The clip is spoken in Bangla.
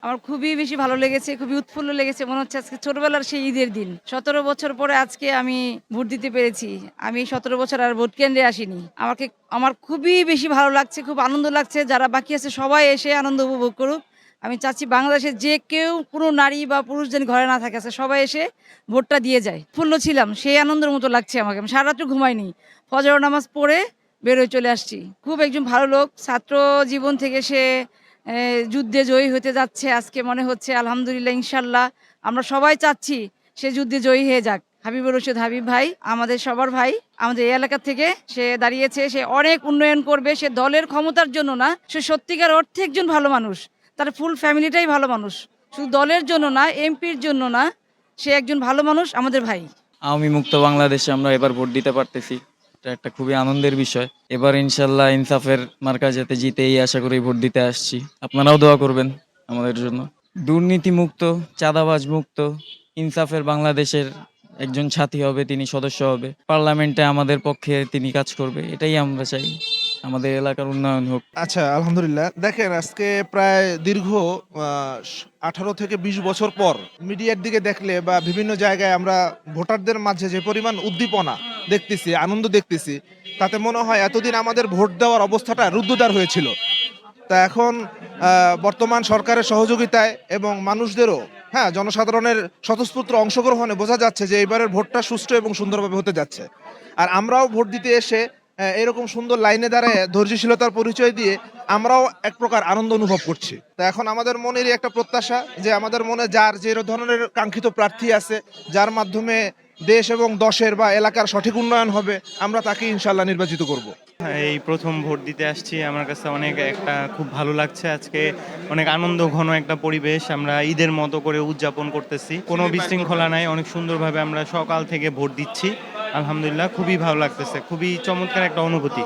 আমার খুবই বেশি ভালো লেগেছে, খুবই উৎফুল্ল লেগেছে। মনে হচ্ছে আজকে ছোটবেলার সেই ঈদের দিন। ১৭ বছর পরে আজকে আমি ভোট দিতে পেরেছি। আমি ১৭ বছর আর ভোট কেন্দ্রে আসিনি। আমার খুবই বেশি ভালো লাগছে, খুব আনন্দ লাগছে। যারা বাকি আছে সবাই এসে আনন্দ উপভোগ করুক। আমি চাচ্ছি বাংলাদেশে যে কেউ কোনো নারী বা পুরুষ যেন ঘরে না থাকে, আছে সবাই এসে ভোটটা দিয়ে যায়। উৎফুল্ল ছিলাম, সেই আনন্দের মতো লাগছে আমাকে। আমি সারারাত্র ঘুমাইনি। ফজর নামাজ পড়ে বের হয়ে চলে আসছি। খুব একজন ভালো লোক। ছাত্র জীবন থেকে সে যুদ্ধে জয়ী হতে যাচ্ছে আজকে মনে হচ্ছে। আলহামদুলিল্লাহ, ইনশাল্লাহ আমরা সবাই চাচ্ছি সে যুদ্ধে জয়ী হয়ে যাক। হাবিবুর রশিদ হাবিব ভাই আমাদের সবার ভাই, আমাদের এই এলাকা থেকে সে দাঁড়িয়েছে। সে অনেক উন্নয়ন করবে। সে দলের ক্ষমতার জন্য না, সে সত্যিকার অর্থে একজন ভালো মানুষ। তার ফুল ফ্যামিলিটাই ভালো মানুষ, শুধু দলের জন্য না, এমপির জন্য না। সে একজন ভালো মানুষ, আমাদের ভাই। আমি মুক্ত বাংলাদেশে আমরা এবার ভোট দিতে পারতেছি, এটা একটা খুবই আনন্দের বিষয়। এবার ইনশাল্লাহ ইনসাফের মার্কা যাতে জিতে এই আশা করেই ভোট দিতে আসছি। আপনারাও দোয়া করবেন আমাদের জন্য। দুর্নীতি মুক্ত, চাঁদাবাজ মুক্ত, ইনসাফের বাংলাদেশের একজন সাথী হবে, তিনি সদস্য হবে, পার্লামেন্টে আমাদের পক্ষে তিনি কাজ করবে, এটাই আমরা চাই। আমাদের এলাকার উন্নয়ন হোক। আচ্ছা, আলহামদুলিল্লাহ। দেখেন, আজকে প্রায় দীর্ঘ 18 থেকে 20 বছর পর মিডিয়ার দিকে দেখলে বা বিভিন্ন জায়গায় আমরা ভোটারদের মাঝে যে পরিমাণ উদ্দীপনা দেখতেছি, আনন্দ দেখতেছি, তাতে মনে হয় এতদিন আমাদের ভোট দেওয়ার অবস্থাটা রুদ্ধদ্বার হয়েছিল। তা এখন বর্তমান সরকারের সহযোগিতায় এবং মানুষদেরও, হ্যাঁ, জনসাধারণের স্বতঃস্ফূর্ত অংশগ্রহণে বোঝা যাচ্ছে যে এবারের ভোটটা সুষ্ঠু এবং সুন্দরভাবে হতে যাচ্ছে। আর আমরাও ভোট দিতে এসে এরকম সুন্দর লাইনে দাঁড়ায় ধৈর্যশীলতার পরিচয় দিয়ে আমরাও এক প্রকার আনন্দ অনুভব করছি। তা এখন আমাদের মনেরই একটা প্রত্যাশা যে আমাদের মনে যার যে ধরনের কাঙ্ক্ষিত প্রার্থী আছে, যার মাধ্যমে দেশ এবং দশের বা এলাকার সঠিক উন্নয়ন হবে, আমরা তাকে ইনশাল্লাহ নির্বাচিত করব। এই প্রথম ভোট দিতে আসছি, আমার কাছে অনেক একটা খুব ভালো লাগছে। আজকে অনেক আনন্দ ঘন একটা পরিবেশ, আমরা ঈদের মতো করে উদযাপন করতেছি। কোনো বিশৃঙ্খলা নাই, অনেক সুন্দরভাবে আমরা সকাল থেকে ভোট দিচ্ছি। আলহামদুলিল্লাহ, খুবই ভালো লাগতেছে, খুবই চমৎকার একটা অনুভূতি।